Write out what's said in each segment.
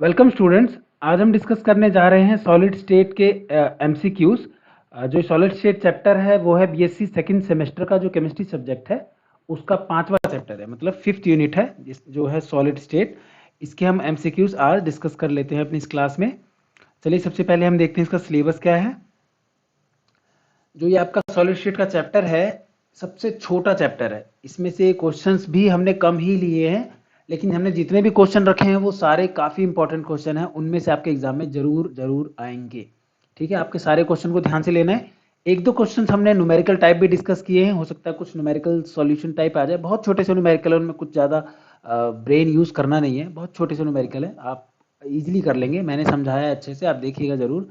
Welcome students. आज हम discuss करने जा रहे हैं सॉलिड स्टेट के एमसीक्यूज। जो सॉलिड स्टेट चैप्टर है वो है बीएससी सेकंड सेमेस्टर का जो केमिस्ट्री सब्जेक्ट है उसका 5वां चैप्टर है, मतलब 5th यूनिट है जो है सॉलिड स्टेट। इसके हम एमसीक्यूज आज डिस्कस कर लेते हैं अपनी इस क्लास में। चलिए सबसे पहले हम देखते हैं इसका सिलेबस क्या है। जो ये आपका सॉलिड स्टेट का चैप्टर है सबसे छोटा चैप्टर है। इसमें से क्वेश्चंस भी हमने कम ही लिए हैं, लेकिन हमने जितने भी क्वेश्चन रखे हैं वो सारे काफ़ी इंपॉर्टेंट क्वेश्चन हैं, उनमें से आपके एग्जाम में जरूर जरूर आएंगे। ठीक है, आपके सारे क्वेश्चन को ध्यान से लेना है। एक दो क्वेश्चन हमने न्यूमेरिकल टाइप भी डिस्कस किए हैं, हो सकता है कुछ न्यूमेरिकल सॉल्यूशन टाइप आ जाए। बहुत छोटे से न्यूमेरिकल है, उनमें कुछ ज़्यादा ब्रेन यूज़ करना नहीं है, बहुत छोटे से न्यूमेरिकल है, आप इजीली कर लेंगे। मैंने समझाया है अच्छे से, आप देखिएगा ज़रूर।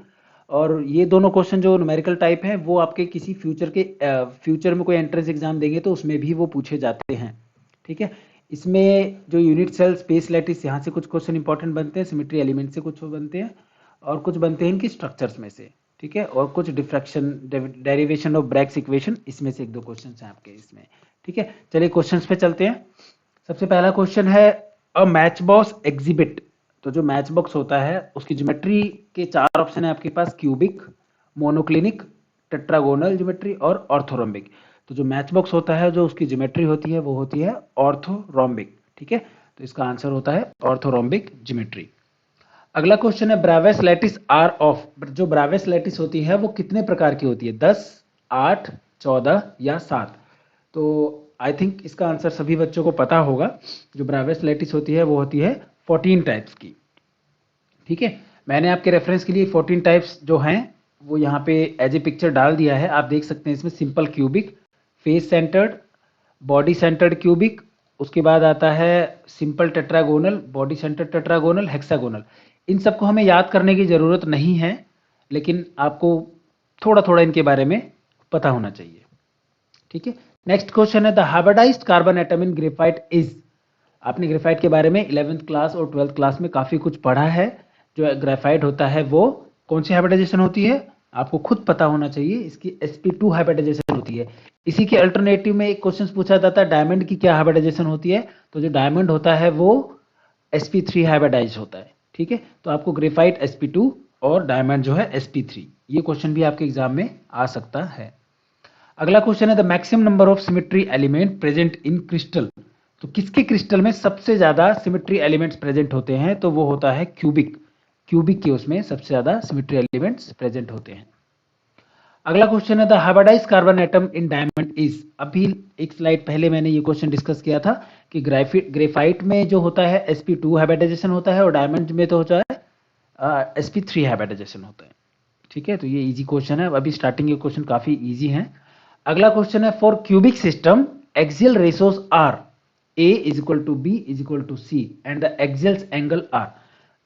और ये दोनों क्वेश्चन जो न्यूमेरिकल टाइप हैं वो आपके किसी फ्यूचर में कोई एंट्रेंस एग्जाम देंगे तो उसमें भी वो पूछे जाते हैं। ठीक है, इसमें जो यूनिट सेल स्पेस लैटिस यहाँ से कुछ क्वेश्चन इंपॉर्टेंट बनते हैं, सिमेट्री एलिमेंट से कुछ बनते हैं, और कुछ बनते हैं इनकी स्ट्रक्चर्स में से। ठीक है, और कुछ diffraction derivation of Bragg's equation, इसमें से एक दो क्वेश्चन हैं आपके इसमें। ठीक है, चलिए क्वेश्चन पे चलते हैं। सबसे पहला क्वेश्चन है अ मैच बॉक्स एग्जिबिट। तो जो मैच बॉक्स होता है उसकी ज्योमेट्री के 4 ऑप्शन है आपके पास: क्यूबिक, मोनोक्लिनिक, टेट्रागोनल ज्योमेट्री और ऑर्थोरोम्बिक। तो जो मैच बॉक्स होता है जो उसकी ज्योमेट्री होती है वो होती है ऑर्थोरोम्बिक। ठीक है, तो इसका आंसर होता है ऑर्थोरोम्बिक ज्योमेट्री। अगला क्वेश्चन है ब्रावेस लैटिस आर ऑफ। जो ब्रावेस लैटिस होती है वो कितने प्रकार की होती है? 10, 8, 14 या 7? तो आई थिंक इसका आंसर सभी बच्चों को पता होगा। जो ब्रावेस लैटिस होती है वो होती है 14 टाइप्स की। ठीक है, मैंने आपके रेफरेंस के लिए 14 टाइप्स जो हैं वो यहाँ पे एज ए पिक्चर डाल दिया है, आप देख सकते हैं। इसमें simple cubic, face centred, body centred cubic, उसके बाद आता है simple tetragonal, body centred tetragonal, hexagonal. इन सबको हमें याद करने की ज़रूरत नहीं है, लेकिन आपको थोड़ा थोड़ा इनके बारे में पता होना चाहिए। ठीक है, नेक्स्ट क्वेश्चन है the hybridised carbon atom in graphite is. आपने ग्रेफाइट के बारे में 11th क्लास और 12th क्लास में काफ़ी कुछ पढ़ा है। जो ग्रेफाइट होता है वो कौन सी हाइब्रिडाइजेशन होती है आपको खुद पता होना चाहिए, इसकी sp2 हाइब्रिडाइजेशन होती है। इसी के अल्टरनेटिव में एक क्वेश्चन पूछा जाता है डायमंड की क्या हाइब्रिडाइजेशन होती है। तो जो डायमंड होता है वो sp3 हाइब्रिडाइज होता है। ठीक है, तो आपको ग्रेफाइट sp2 और डायमंड जो है sp3, ये क्वेश्चन भी आपके एग्जाम में आ सकता है। अगला क्वेश्चन है the maximum number of symmetry element present in crystal. तो किसके क्रिस्टल में सबसे ज्यादा सिमेट्री एलिमेंट्स प्रेजेंट होते हैं? तो वो होता है क्यूबिक। क्यूबिक के उसमें सबसे ज्यादा सिमेट्री एलिमेंट्स प्रेजेंट होते हैं। अगला क्वेश्चन है the hybridised carbon atom in diamond is. अभी एक स्लाइड पहले मैंने ये क्वेश्चन डिस्कस किया था कि ग्रेफाइट में जो होता है sp2 हाइब्रिडाइजेशन होता है और डायमंड में तो होता है sp3 हाइब्रिडाइजेशन होता है। ठीक है, तो ये इजी क्वेश्चन है, अभी स्टार्टिंग के क्वेश्चन काफी इजी हैं। अगला क्वेश्चन है for cubic system axial ratios are a is equal to B is equal to c and the axial angle are.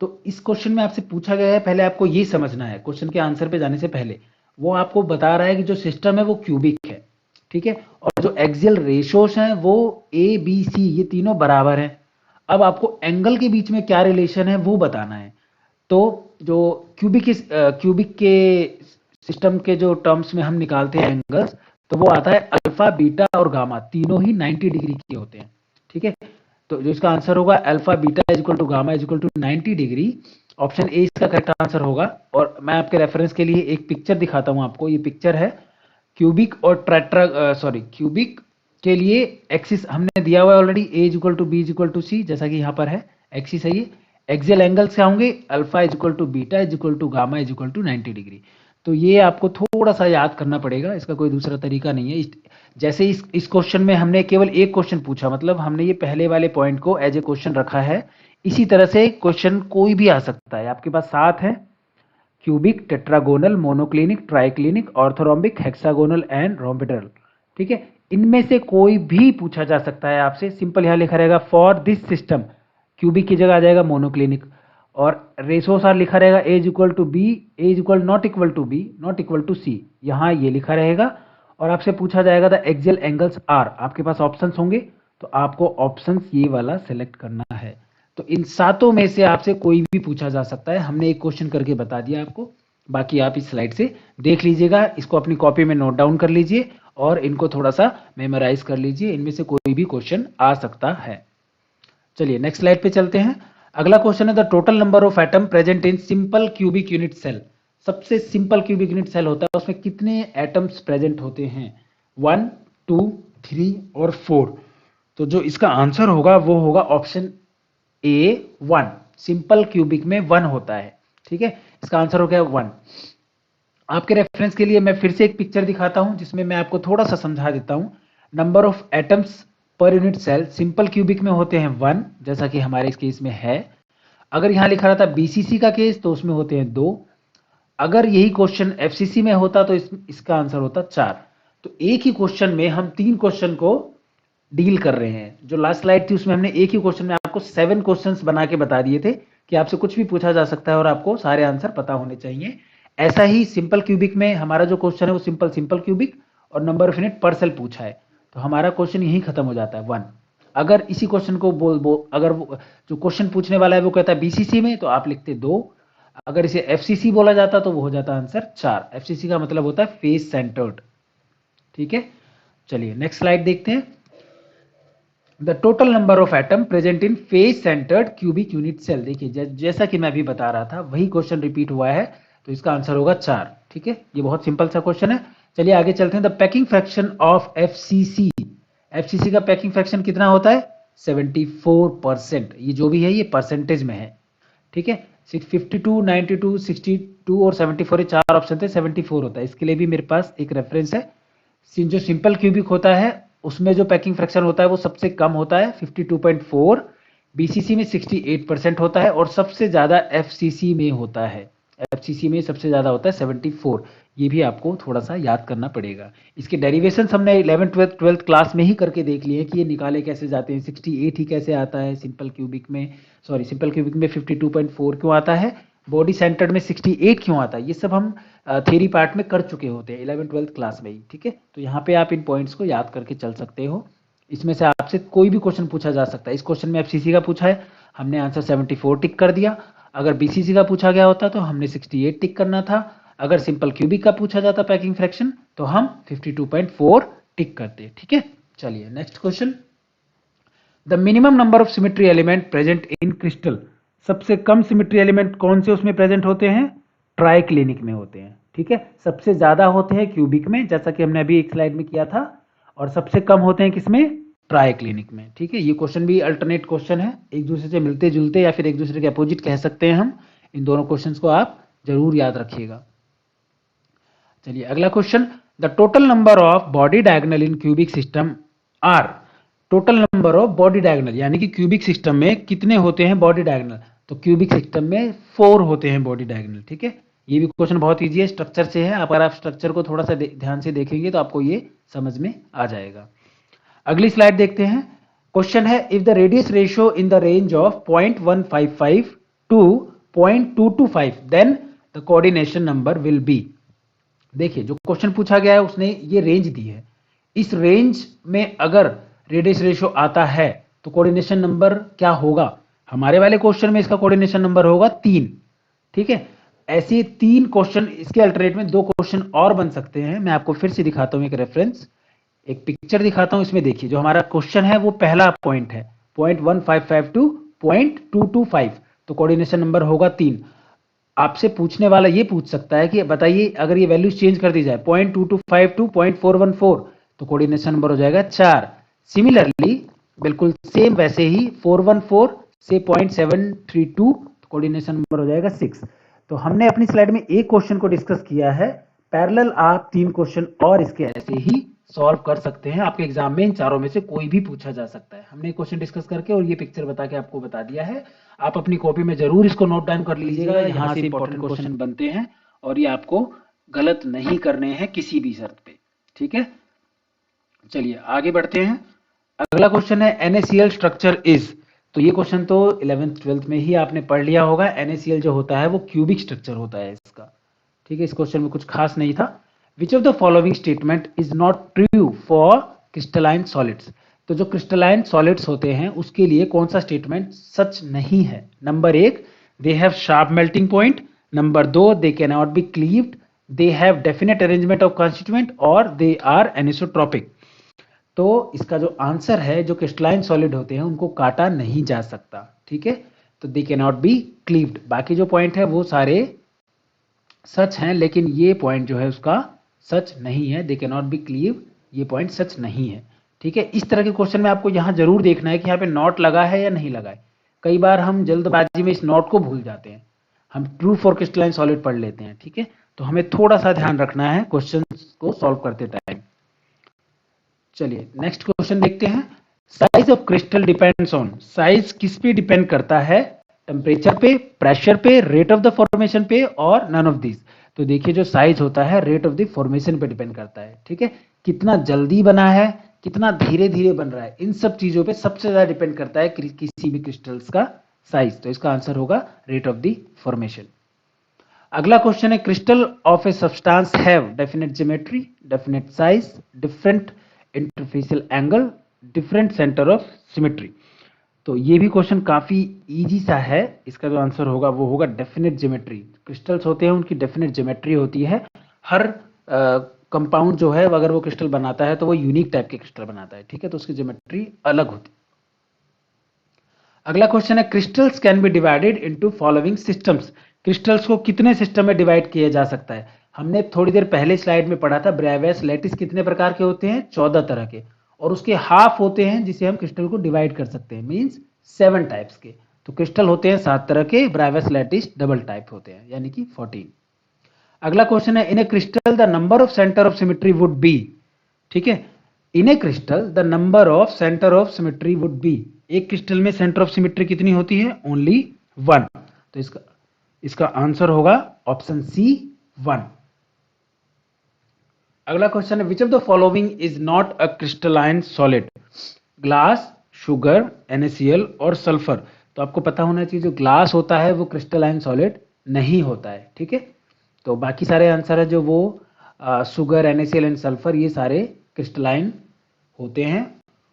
तो इस क्वेश्चन में आपसे पूछा गया है, पहले आपको ये समझना है, क्वेश्चन के आंसर पे जाने से पहले वो आपको बता रहा है कि जो सिस्टम है वो क्यूबिक है। ठीक है, और जो एक्सियल रेशोज हैं वो ए बी सी ये तीनों बराबर हैं। अब आपको एंगल के बीच में क्या रिलेशन है वो बताना है। तो जो क्यूबिक के सिस्टम के जो टर्म्स में हम निकालते हैं एंगल्स, तो वो आता है अल्फा, बीटा और गामा, तीनों ही 90 डिग्री के होते हैं। ठीक है, तो जो इसका आंसर होगा alpha beta is equal to gamma is equal to 90 degree. Option A इसका करेक्ट आंसर होगा। और मैं आपके रेफरेंस के लिए एक पिक्चर दिखाता हूं आपको। ये पिक्चर है क्यूबिक और क्यूबिक के लिए एक्सिस हमने दिया हुआ है already, A is equal to B is equal to C, जैसा कि यहाँ पर है एक्सिस है ये। एक्सियल एंगल्स क्या होंगे? Alpha is equal to beta is equal to gamma is equal to 90 degree. तो ये आपको थोड़ा सा याद करना पड़ेगा, इसका कोई दूसरा तरीका नहीं है। जैसे इस क्वेश्चन में हमने केवल एक क्वेश्चन पूछा, मतलब हमने ये पहले वाले पॉइंट को एज ए क्वेश्चन रखा है। इसी तरह से क्वेश्चन कोई भी आ सकता है। आपके पास 7 है: cubic, tetragonal, monoclinic, triclinic, orthorhombic, hexagonal and rhombohedral. ठीक है, इनमें से कोई भी पूछा जा सकता है आपसे। सिंपल यहां लिखा रहेगा फॉर दिस सिस्टम, क्यूबिक की जगह आ जाएगा मोनोक्लिनिक, और रेशोस आर लिखा रहेगा A is equal to B, A is equal not equal to B, not equal to C, यहां ये लिखा रहेगा। और आपसे पूछा जाएगा द एक्सियल एंगल्स आर, आपके पास ऑप्शंस होंगे, तो आपको ऑप्शंस ये वाला सेलेक्ट करना है। तो इन सातों में से आपसे कोई भी पूछा जा सकता है, हमने एक क्वेश्चन करके बता दिया आपको। बाकी आप इस स्लाइड से देख लीजिएगा, इसको अपनी कॉपी में नोट डाउन कर लीजिए और इनको थोड़ा सा मेमोराइज कर लीजिए, इनमें से कोई भी क्वेश्चन आ सकता है। चलिए नेक्स्ट स्लाइड पे चलते हैं। अगला क्वेश्चन है the total number of atom present in simple cubic unit cell. सबसे सिंपल क्यूबिक यूनिट सेल होता है, उसमें कितने एटम्स प्रेजेंट होते हैं? 1, 2, 3 और 4। तो जो इसका आंसर होगा वो होगा ऑप्शन ए 1। सिंपल क्यूबिक में 1 होता है, ठीक है, इसका आंसर हो गया 1। आपके रेफरेंस के लिए मैं फिर से एक पिक्चर दिखाता हूं जिसमें मैं आपको थोड़ा सा समझा देता हूं। Number of atoms per unit cell simple cubic में होते हैं 1, जैसा कि हमारे इस केस में है। अगर यहां लिखा रहता बीसीसी का केस तो उसमें होते हैं 2। अगर यही क्वेश्चन एफसीसी में होता तो इसका आंसर होता 4। तो एक ही क्वेश्चन में हम 3 क्वेश्चन को डील कर रहे हैं। जो लास्ट स्लाइड थी उसमें हमने एक ही क्वेश्चन में आपको 7 क्वेश्चंस बना के बता दिए थे कि आपसे कुछ भी पूछा जा सकता है और आपको सारे आंसर पता होने चाहिए। ऐसा ही सिंपल क्यूबिक में हमारा जो क्वेश्चन है वो सिंपल क्यूबिक और नंबर ऑफ यूनिट पर सेल पूछा है, तो हमारा क्वेश्चन यही खत्म हो जाता है 1। अगर इसी क्वेश्चन को अगर जो क्वेश्चन पूछने वाला है वो कहता है बीसीसी में तो आप लिखते 2। अगर इसे एफसीसी बोला जाता तो वो हो जाता आंसर 4। एफसीसी का मतलब होता है फेस सेंटर्ड, ठीक है। चलिए नेक्स्ट स्लाइड देखते हैं। The total number of atom present in face centred cubic unit cell. देखिए जैसा कि मैं अभी बता रहा था वही क्वेश्चन रिपीट हुआ है, तो इसका आंसर होगा 4, ठीक है। ये बहुत सिंपल सा क्वेश्चन है। चलिए आगे चलते हैं। The packing fraction of FCC. FCC का पैकिंग फ्रैक्शन कितना होता है? 74%। ये जो भी है ये परसेंटेज में है, ठीक है। 52, 92, 62 और 74, ये 4 ऑप्शन थे, 74 होता है। इसके लिए भी मेरे पास एक रेफरेंस है। जो सिंपल क्यूबिक होता है उसमें जो पैकिंग फ्रैक्शन होता है वो सबसे कम होता है 52.4, बीसीसी में 68% होता है और सबसे ज्यादा एफसीसी में होता है। एफसीसी में सबसे ज्यादा होता है 74। ये भी आपको थोड़ा सा याद करना पड़ेगा। इसके डेरिवेशंस हमने 11th 12th क्लास में ही करके देख लिए कि ये निकाले कैसे जाते हैं। 68 ही कैसे आता है सिंपल क्यूबिक में, सॉरी सिंपल क्यूबिक में 52.4 क्यों आता है, बॉडी सेंटर्ड में 68 क्यों आता है, ये सब हम थ्योरी पार्ट में कर चुके होते हैं 11th 12th क्लास में ही, ठीक है। तो यहाँ पे आप इन पॉइंट्स को याद करके चल सकते हो। इसमें से आपसे कोई भी क्वेश्चन पूछा जा सकता है। इस क्वेश्चन में एफसीसी का पूछा है, हमने आंसर 74 टिक कर दिया। अगर बीसीसी का पूछा गया होता तो हमने 68 टिक करना था। अगर सिंपल क्यूबिक का पूछा जाता पैकिंग फ्रैक्शन तो हम 52.4 टिक करते, ठीक है। चलिए next question. The minimum number of symmetry element present in crystal. सबसे कम सिमेट्री एलिमेंट कौन से उसमें प्रेजेंट होते हैं? ट्राइक्लिनिक में होते हैं, ठीक है। सबसे ज्यादा होते हैं क्यूबिक में, जैसा कि हमने अभी एक स्लाइड में किया था, और सबसे कम होते हैं किसमें? ट्राइक्लिनिक में, ठीक है। ये क्वेश्चन भी अल्टरनेट क्वेश्चन है, एक दूसरे से मिलते जुलते या फिर एक दूसरे के अपोजिट कह सकते हैं हम। इन दोनों क्वेश्चन को आप जरूर याद रखिएगा। चलिए अगला question. The total number of body diagonal in cubic system are. Total number of body diagonal यानी कि क्यूबिक सिस्टम में कितने होते हैं बॉडी डायगोनल? तो क्यूबिक सिस्टम में 4 होते हैं बॉडी डायगोनल, ठीक है। ये भी क्वेश्चन बहुत इजी है, स्ट्रक्चर से है। अगर आप स्ट्रक्चर को थोड़ा सा ध्यान से देखेंगे तो आपको ये समझ में आ जाएगा। अगली स्लाइड देखते हैं। क्वेश्चन है if the radius ratio in the range of 0.155 to 0.225 then the coordination number will be. देखिए जो क्वेश्चन पूछा गया है उसने ये रेंज दी है। इस रेंज में अगर रेडियस रेशियो आता है तो कोऑर्डिनेशन नंबर क्या होगा? हमारे वाले क्वेश्चन में इसका कोऑर्डिनेशन नंबर होगा 3, ठीक है। ऐसे 3 क्वेश्चन, इसके अल्टरनेट में 2 क्वेश्चन और बन सकते हैं। मैं आपको फिर से दिखाता हूं एक रेफरेंस, एक पिक्चर दिखाता हूं। इसमें देखिए जो हमारा क्वेश्चन है वो पहला पॉइंट है 0.155 टू 0.225, तो कोऑर्डिनेशन नंबर होगा 3। आपसे पूछने वाला ये पूछ सकता है कि बताइए अगर ये वैल्यूज चेंज कर दी जाए 0.225 टू 0.414 तो कोऑर्डिनेशन नंबर हो जाएगा 4। सिमिलरली बिल्कुल सेम वैसे ही 414 से 0.732 तो कोऑर्डिनेशन नंबर हो जाएगा 6। तो हमने अपनी स्लाइड में एक क्वेश्चन को डिस्कस किया है, पैरेलल आप 3 क्वेश्चन और इसके ऐसे ही सॉल्व कर सकते हैं। आपके एग्जाम में इन चारों में से कोई भी पूछा जा सकता है। हमने क्वेश्चन डिस्कस करके और ये पिक्चर बता के आपको बता दिया है। आप अपनी कॉपी में जरूर इसको नोट डाउन कर लीजिएगा, यहाँ से इंपॉर्टेंट क्वेश्चन बनते हैं और ये आपको गलत नहीं करने हैं किसी भी शर्त पे, ठीक है। चलिए आगे बढ़ते हैं। अगला क्वेश्चन है NaCl स्ट्रक्चर इज। तो ये क्वेश्चन तो 11th 12th में ही आपने पढ़ लिया होगा। NaCl जो होता है वो क्यूबिक स्ट्रक्चर होता है इसका, ठीक है। इस क्वेश्चन में कुछ खास नहीं था। विच of the following statement is not true for crystalline solids. तो जो क्रिस्टलाइन सॉलिड्स होते हैं उसके लिए कौन सा स्टेटमेंट सच नहीं है? Number 1, they have sharp melting point. Number 2, they can not be cleaved. They have definite arrangement of constituent और दे आर एनिसोट्रोपिक। तो इसका जो आंसर है, जो क्रिस्टलाइन सॉलिड होते हैं उनको काटा नहीं जा सकता, ठीक है। तो they can not be cleaved. बाकी जो पॉइंट है वो सारे सच हैं, लेकिन ये पॉइंट जो है उसका सच नहीं है, they can not be cleave, ये पॉइंट सच नहीं है। ठीक है, इस तरह के क्वेश्चन में आपको यहाँ जरूर देखना है कि यहाँ पे नॉट लगा है या नहीं लगा है। कई बार हम जल्दबाजी में इस नॉट को भूल जाते हैं, हम ट्रू फॉर क्रिस्टलाइन सॉलिड पढ़ लेते हैं। ठीक है, तो हमें थोड़ा सा ध्यान रखना है क्वेश्चन को सॉल्व करते टाइम। चलिए नेक्स्ट क्वेश्चन देखते हैं। Size of crystal depends on, size किस पे डिपेंड करता है? टेम्परेचर पे, प्रेशर पे, रेट ऑफ द फॉर्मेशन पे, और नन ऑफ दिस। तो देखिए जो साइज होता है रेट ऑफ द फॉर्मेशन पे डिपेंड करता है। ठीक है, कितना जल्दी बना है, कितना धीरे धीरे बन रहा है, इन सब चीजों पे सबसे ज्यादा डिपेंड करता है किसी भी क्रिस्टल्स का साइज। तो इसका आंसर होगा रेट ऑफ द फॉर्मेशन। अगला क्वेश्चन है, crystal of a substance have definite geometry, definite size, different interfacial angle, different centre of symmetry. तो ये भी क्वेश्चन काफी इजी सा है। इसका जो आंसर होगा वो होगा डेफिनेट ज्योमेट्री। क्रिस्टल्स होते हैं उनकी डेफिनेट ज्योमेट्री होती है। हर कंपाउंड जो है अगर वो क्रिस्टल बनाता है तो वो यूनिक टाइप के क्रिस्टल बनाता है। ठीक है, तो उसकी ज्योमेट्री अलग होती है। अगला क्वेश्चन है, crystals can be divided into following systems. Crystals को कितने सिस्टम में डिवाइड किया जा सकता है? हमने थोड़ी देर पहले स्लाइड में पढ़ा था, ब्रेवियस लैटिस कितने प्रकार के होते हैं? 14 तरह के, और उसके हाफ होते हैं जिसे हम क्रिस्टल को डिवाइड कर सकते हैं, मींस 7 टाइप्स के। तो क्रिस्टल होते हैं 7 तरह के, ब्रेवियस लैटिस डबल टाइप होते हैं, यानी कि 14। अगला क्वेश्चन है, in a crystal the number of centre of symmetry would be. ठीक है, in a crystal the number of centre of symmetry would be. एक क्रिस्टल में सेंटर ऑफ सिमेट्री कितनी होती है? ओनली 1। तो इसका आंसर होगा ऑप्शन सी 1। अगला क्वेश्चन है, which of the following is not a crystalline solid? Glass, sugar, NaCl और सल्फर। तो आपको पता होना चाहिए जो ग्लास होता है वो क्रिस्टलाइन सॉलिड नहीं होता है। ठीक है, तो बाकी सारे आंसर है जो वो शुगर, NaCl एंड सल्फर, ये सारे क्रिस्टलाइन होते हैं,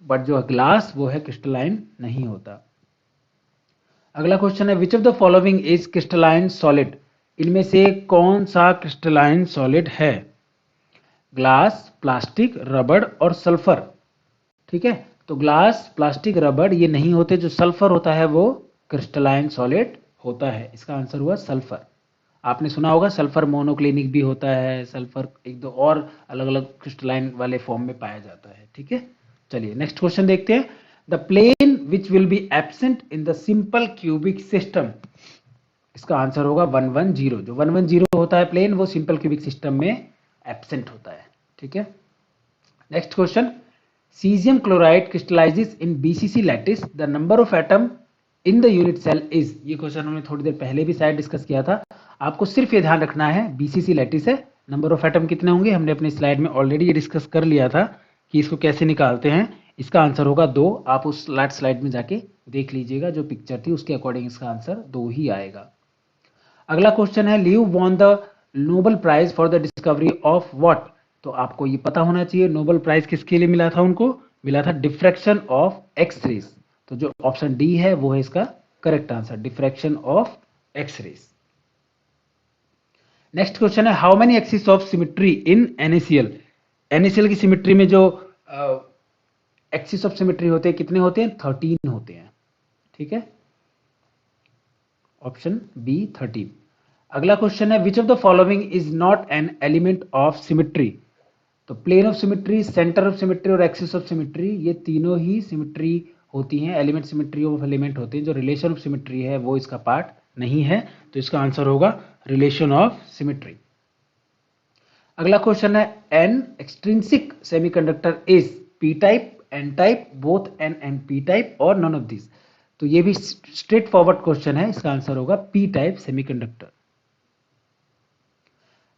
बट जो ग्लास वो है क्रिस्टलाइन नहीं होता। अगला क्वेश्चन है, which of the following is crystalline solid? इनमें से कौन सा क्रिस्टलाइन सॉलिड है? ग्लास, प्लास्टिक, रबड़ और सल्फर। ठीक है, तो ग्लास, प्लास्टिक, रबड़ ये नहीं होते, जो सल्फर होता है वो क्रिस्टलाइन सॉलिड होता है। इसका आंसर हुआ सल्फर। आपने सुना होगा सल्फर मोनोक्लिनिक भी होता है, सल्फर एक दो और अलग अलग क्रिस्टलाइन वाले फॉर्म में पाया जाता है। ठीक है, चलिए नेक्स्ट क्वेश्चन देखते हैं। The plane which will be absent in the simple cubic system. इसका आंसर होगा 110। जो 110 होता है प्लेन, वो सिंपल क्यूबिक सिस्टम में एब्सेंट होता है। ठीक है, next question, caesium chloride crystallises in BCC lattice, the number of atom in the unit cell is. ये क्वेश्चन हमने थोड़ी देर पहले भी शायद डिस्कस किया था। आपको सिर्फ ये ध्यान रखना है BCC लैटिस है, नंबर ऑफ एटम कितने होंगे हमने अपनी स्लाइड में ऑलरेडी ये डिस्कस कर लिया था कि इसको कैसे निकालते हैं। इसका आंसर होगा 2। आप उस लास्ट स्लाइड में जाके देख लीजिएगा, जो पिक्चर थी उसके अकॉर्डिंग इसका आंसर 2 ही आएगा। अगला क्वेश्चन है, Laue won the Nobel prize for the discovery of what? तो आपको ये पता होना चाहिए नोबेल प्राइज किसके लिए मिला था उनको? मिला था डिफ्रैक्शन ऑफ एक्स रेज। तो जो ऑप्शन डी है वो है इसका correct answer, diffraction of X rays. Next question है, how many axis of symmetry in NaCl? NaCl की सिमेट्री में जो एक्सिस ऑफ सिमेट्री होते हैं कितने होते हैं? 13 होते हैं। ठीक है, ऑप्शन बी 13। अगला क्वेश्चन है, which of the following is not an element of symmetry? तो plane of symmetry, centre of symmetry और एक्सिस ऑफ सिमेट्री, ये तीनों ही सिमेट्री होती हैं, एलिमेंट सिमेट्री ऑफ एलिमेंट होते हैं। जो रिलेशन ऑफ सिमेट्री है वो इसका पार्ट नहीं है, तो इसका आंसर होगा रिलेशन ऑफ सिमेट्री। अगला क्वेश्चन है, an extrinsic semiconductor is P type, N type, both N and P type और नॉन ऑफ दिस। तो ये भी स्ट्रेट फॉरवर्ड क्वेश्चन है, इसका आंसर होगा P type semiconductor.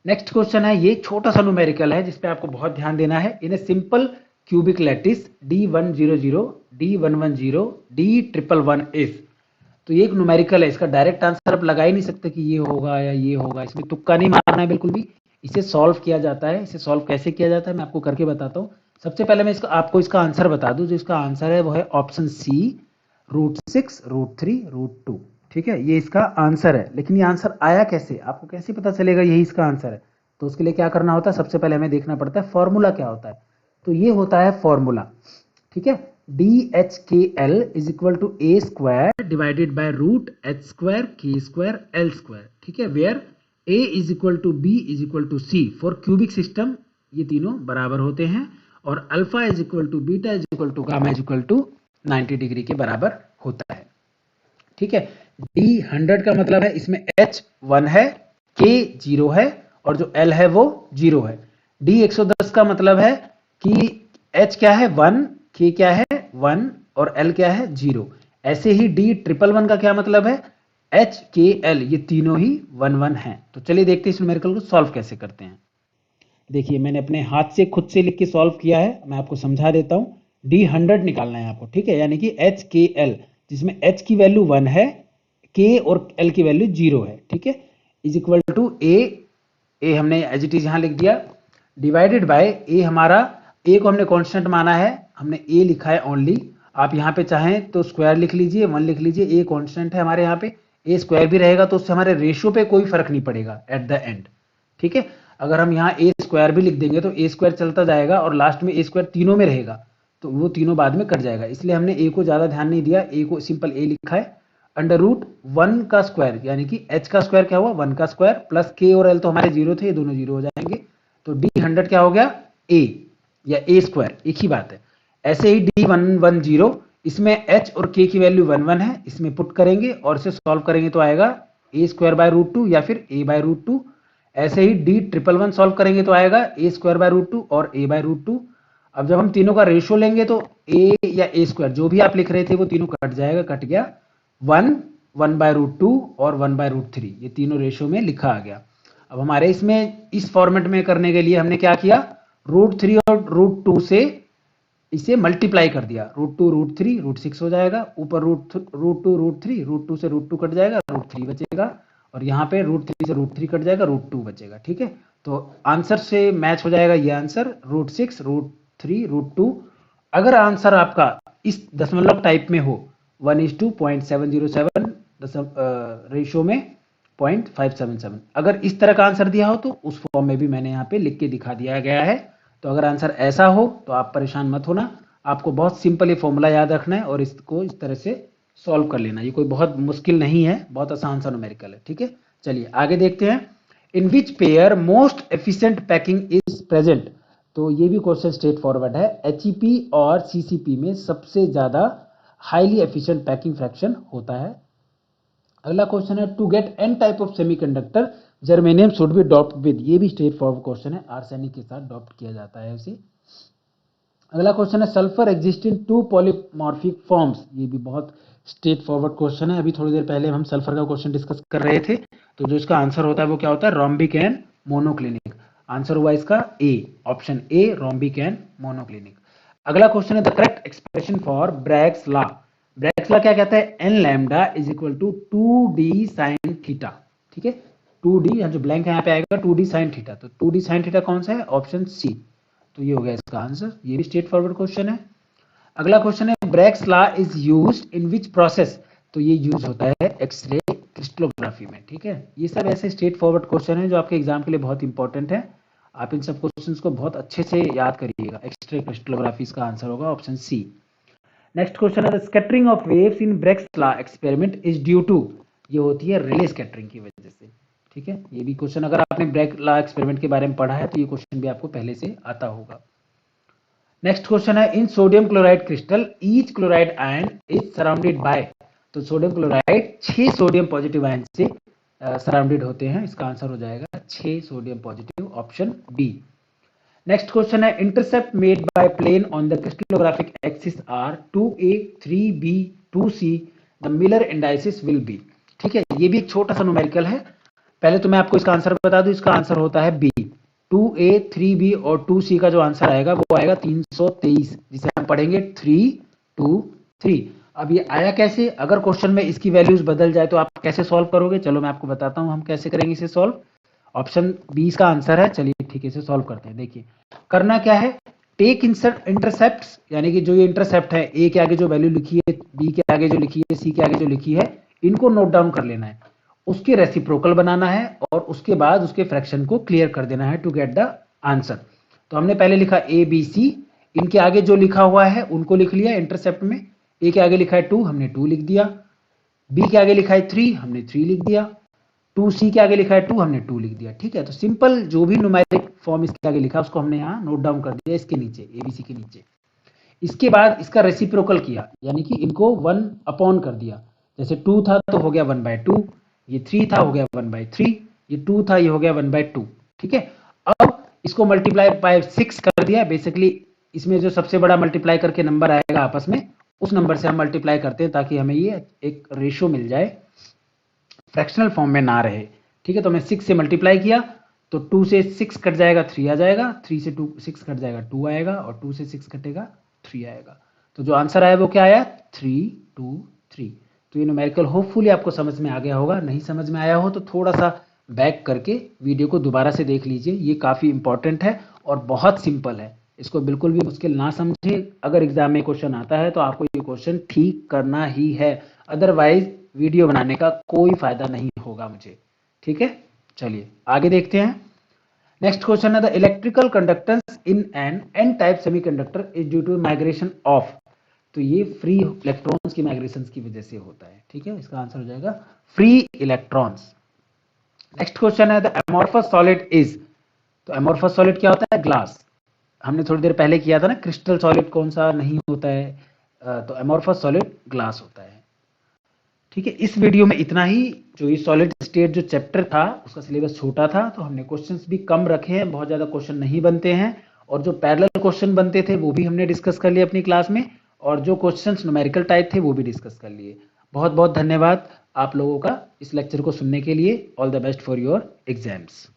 Next question है, ये छोटा सा न्यूमेरिकल है जिसपे आपको बहुत ध्यान देना है। In a simple cubic lattice D100, D110, D111 is. तो ये एक न्यूमेरिकल है, इसका डायरेक्ट आंसर आप लगा ही नहीं सकते कि ये होगा या ये होगा, इसमें तुक्का नहीं मारना है बिल्कुल भी। इसे सॉल्व किया जाता है। इसे सॉल्व कैसे किया जाता है मैं आपको करके बताता हूँ। सबसे पहले मैं आपको इसका आंसर बता दूं। जो इसका आंसर है वो है ऑप्शन सी, √6, √3, √2। ठीक है, ये इसका आंसर है। लेकिन ये आंसर आया कैसे, आपको कैसे पता चलेगा यही इसका आंसर है? तो उसके लिए क्या करना होता है, सबसे पहले हमें देखना पड़ता है फॉर्मूला क्या होता है। तो ये होता है फॉर्मूला। ठीक है, d h k l is equal to a square divided by root h square k square l square, ठीक है, where a is equal to B is equal to c for cubic system, ये तीनों बराबर होते हैं, और alpha is equal to beta is equal to gamma is equal to 90 degree के बराबर होता है, ठीक है। डी 100 का मतलब है इसमें एच 1 है, के 0 है, और जो एल है वो 0 है। डी 110 का मतलब है कि एच क्या है 1, के क्या है 1 और एल क्या है 0। ऐसे ही डी 111 का क्या मतलब है, एच के एल ये तीनों ही 1 1 हैं। तो चलिए देखते हैं इस न्यूमेरिकल को सॉल्व कैसे करते हैं। देखिए मैंने अपने हाथ से खुद से लिख के सॉल्व किया है, मैं आपको समझा देता हूं। डी 100 निकालना है आपको, ठीक है, यानी कि एच के एल, जिसमें एच की वैल्यू 1 है, के और एल की वैल्यू 0 है, ठीक है, इज इक्वल टू ए हमने एज इट इज यहां लिख दिया, डिवाइडेड बाय ए हमारा, ए को हमने कांस्टेंट माना है, हमने ए लिखा है ओनली। आप यहां पे चाहें तो स्क्वायर लिख लीजिए, 1 लिख लीजिए, ए कांस्टेंट है हमारे यहाँ पे, ए स्क्वायर भी रहेगा तो उससे हमारे रेशियो पे कोई फर्क नहीं पड़ेगा एट द एंड, ठीक है। अगर हम यहाँ ए स्क्वायर भी लिख देंगे तो ए स्क्वायर चलता जाएगा और लास्ट में ए स्क्वायर तीनों में रहेगा, तो वो तीनों बाद में कट जाएगा, इसलिए हमने ए को ज्यादा ध्यान नहीं दिया, ए को सिंपल ए लिखा है। अंडर रूट 1 का स्क्वायर यानी कि एच का स्क्वायर क्या हुआ 1 का स्क्वायर, प्लस के और एल तो हमारे 0 थे, ये दोनों 0 हो जाएंगे, तो डी 100 क्या हो गया ए या ए स्क्वायर, एक ही बात है। ऐसे ही डी 110, इसमें एच और के की वैल्यू 1 1 है, इसमें पुट करेंगे और इसे सॉल्व करेंगे तो आएगा ए स्क्वायर बाय रूट 2 या फिर ए बाय रूट 2। ऐसे ही डी 111 सॉल्व करेंगे तो आएगा ए स्क्वायर बाय रूट 2 और ए बाय रूट 2। अब जब हम तीनों का रेशियो लेंगे तो ए या ए स्क्वायर जो भी आप लिख रहे थे वो तीनों कट जाएगा, कट गया, 1 1 बाय रूट 2 और 1 बाय रूट 3, ये तीनों रेशियो में लिखा आ गया। अब हमारे इसमें इस फॉर्मेट में करने के लिए हमने क्या किया, रूट 3 और रूट 2 से इसे मल्टीप्लाई कर दिया, रूट 2 रूट 3 रूट 6 हो जाएगा, ऊपर रूट 2 रूट 3, रूट 2 से रूट 2 कट जाएगा, रूट 3 बचेगा, और यहाँ पे रूट 3 से रूट 3 कट जाएगा, रूट 2 बचेगा, ठीक है। तो आंसर से मैच हो जाएगा ये आंसर, रूट 6 रूट 3 रूट 2। अगर आंसर आपका इस दशमलव टाइप में हो 1:0.707 रेशियो में 0.577, अगर इस तरह का आंसर दिया हो तो उस फॉर्म में भी मैंने यहाँ पे लिख के दिखा दिया गया है। तो अगर आंसर ऐसा हो तो आप परेशान मत होना, आपको बहुत सिंपल ये फॉर्मूला याद रखना है और इसको इस तरह से सॉल्व कर लेना, ये कोई बहुत मुश्किल नहीं है, बहुत आसान सा न्यूमेरिकल है, ठीक है। चलिए आगे देखते हैं, in which pair most efficient packing is present. तो ये भी क्वेश्चन स्ट्रेट फॉरवर्ड है, एचईपी और सीसीपी में सबसे ज्यादा हाईली एफिशिएंट पैकिंग फ्रैक्शन होता है। अगला क्वेश्चन है, to get n type of semiconductor germanium should be doped with, ये भी स्ट्रेट फॉरवर्ड क्वेश्चन है, आर्सेनिक के साथ डॉप्ट किया जाता है उसे। अगला क्वेश्चन है, sulphur exist in 2 polymorphic forms, ये भी बहुत स्ट्रेट फॉरवर्ड क्वेश्चन है, अभी थोड़ी देर पहले हम सल्फर का क्वेश्चन डिस्कस कर रहे थे, तो जो इसका आंसर होता है वो क्या होता है, रोम्बिक एंड मोनोक्लिनिक। आंसर हुआ इसका A, option A, rhombic and monoclinic. अगला क्वेश्चन है, the correct expression for Bragg's law. Bragg's law क्या कहता है, n lambda is equal to 2d sine theta, ठीक है, 2d, जो ब्लैंक यहाँ पे आएगा 2d साइन थीटा, तो 2d साइन थीटा कौन सा है, ऑप्शन सी, तो ये हो गया इसका आंसर, ये भी स्ट्रेट फॉरवर्ड क्वेश्चन है। अगला क्वेश्चन है, Bragg's law is used in which process, तो ये यूज होता है एक्सरे क्रिस्टलोग्राफी में, ठीक है। ये सब ऐसे स्ट्रेट फॉरवर्ड क्वेश्चन है जो आपके एग्जाम के लिए बहुत इंपॉर्टेंट है, आप इन सब क्वेश्चंस को बहुत अच्छे से याद करिएगा। एक्सरे क्रिस्टलोग्राफी इसका आंसर होगा ऑप्शन सी। नेक्स्ट क्वेश्चन है, the scattering of waves in Bragg's law experiment is due to, ये होती है रिले स्कैटरिंग की वजह से, ठीक है। ये भी क्वेश्चन अगर आपने ब्रैग्स लॉ एक्सपेरिमेंट के बारे में पढ़ा है तो ये क्वेश्चन भी आपको पहले से आता होगा। नेक्स्ट क्वेश्चन है, in sodium chloride crystal each chloride ion is surrounded by, तो sodium chloride 6 sodium positive ion से सराउंडेड होते हैं, इसका आंसर हो जाएगा 6 sodium positive, option B. Next question है, intercept made by plane on the crystallographic axis are 2a 3b 2c, the Miller indices will be, ठीक है। ये भी एक छोटा सा न्यूमेरिकल है, पहले तो मैं आपको इसका आंसर बता दूं, इसका आंसर होता है बी, 2a 3b और 2c का जो आंसर आएगा वो आएगा 323, जिसे हम पढ़ेंगे 3 2 3। अब ये आया कैसे, अगर क्वेश्चन में इसकी वैल्यूज बदल जाए तो आप कैसे सॉल्व करोगे, चलो मैं आपको बताता हूं हम कैसे करेंगे इसे सॉल्व। ऑप्शन 20 का आंसर है, चलिए ठीक है इसे सॉल्व करते हैं। देखिए करना क्या है, टेक इंटरसेप्ट, यानी कि जो ये इंटरसेप्ट है, ए के आगे जो वैल्यू लिखी है, बी के आगे जो लिखी है, सी के आगे जो लिखी है, इनको नोट डाउन कर लेना है, उसके रेसिप्रोकल बनाना है और उसके बाद उसके फ्रैक्शन को क्लियर कर देना है टू गेट द आंसर। तो हमने पहले लिखा ए बी सी, इनके आगे जो लिखा हुआ है उनको लिख लिया इंटरसेप्ट में। ए के आगे लिखा है 2, हमने 2 लिख दिया। बी के आगे लिखा है 3, हमने 3 लिख दिया। 2C के आगे लिखा है 2, हमने 2 लिख दिया। ठीक है, तो सिंपल जो भी न्यूमेरिक फॉर्म इसके आगे लिखा उसको हमने यहाँ नोट डाउन कर दिया इसके नीचे, ABC के नीचे। इसके बाद इसका रेसिप्रोकल किया, यानी कि इनको 1 अपॉन कर दिया। जैसे 2 था तो हो गया 1/2, ये 3 था हो गया 1/3, ये 2 था ये हो गया 1/2। ठीक है, अब इसको मल्टीप्लाई बाय 6 कर दिया। बेसिकली इसमें जो सबसे बड़ा मल्टीप्लाई करके नंबर आएगा आपस में, उस नंबर से हम मल्टीप्लाई करते हैं ताकि हमें ये एक रेशो मिल जाए, फ्रैक्शनल फॉर्म में ना रहे। ठीक है, तो मैं 6 से मल्टीप्लाई किया तो 2 से 6 कट जाएगा 3 आ जाएगा, 3 से 6 कट जाएगा 2 आएगा, और 2 से 6 कटेगा 3 आएगा। तो जो आंसर आया वो क्या आया, 3 2 3। तो ये न्यूमेरिकल होपफुली आपको समझ में आ गया होगा। नहीं समझ में आया हो तो थोड़ा सा बैक करके वीडियो को दोबारा से देख लीजिए, ये काफ़ी इंपॉर्टेंट है और बहुत सिंपल है। इसको बिल्कुल भी मुश्किल ना समझे। अगर एग्जाम में क्वेश्चन आता है तो आपको ये क्वेश्चन ठीक करना ही है, अदरवाइज वीडियो बनाने का कोई फायदा नहीं होगा मुझे। ठीक है, चलिए आगे देखते हैं। नेक्स्ट क्वेश्चन है the electrical conductance in an n type semiconductor is due to migration of. तो ये फ्री इलेक्ट्रॉन्स की माइग्रेशन की वजह से होता है। ठीक है, इसका आंसर हो जाएगा फ्री इलेक्ट्रॉन्स। नेक्स्ट क्वेश्चन है द एमोर्फस सॉलिड इज। तो एमोर्फस सॉलिड क्या होता है, ग्लास। हमने थोड़ी देर पहले किया था ना, क्रिस्टल सॉलिड कौन सा नहीं होता है, तो एमोर्फस सॉलिड ग्लास होता है। ठीक है, इस वीडियो में इतना ही। जो ये सॉलिड स्टेट जो चैप्टर था उसका सिलेबस छोटा था तो हमने क्वेश्चंस भी कम रखे हैं, बहुत ज़्यादा क्वेश्चन नहीं बनते हैं, और जो पैरेलल क्वेश्चन बनते थे वो भी हमने डिस्कस कर लिए अपनी क्लास में, और जो क्वेश्चंस न्यूमेरिकल टाइप थे वो भी डिस्कस कर लिए। बहुत बहुत धन्यवाद आप लोगों का इस लेक्चर को सुनने के लिए। All the best for your exams.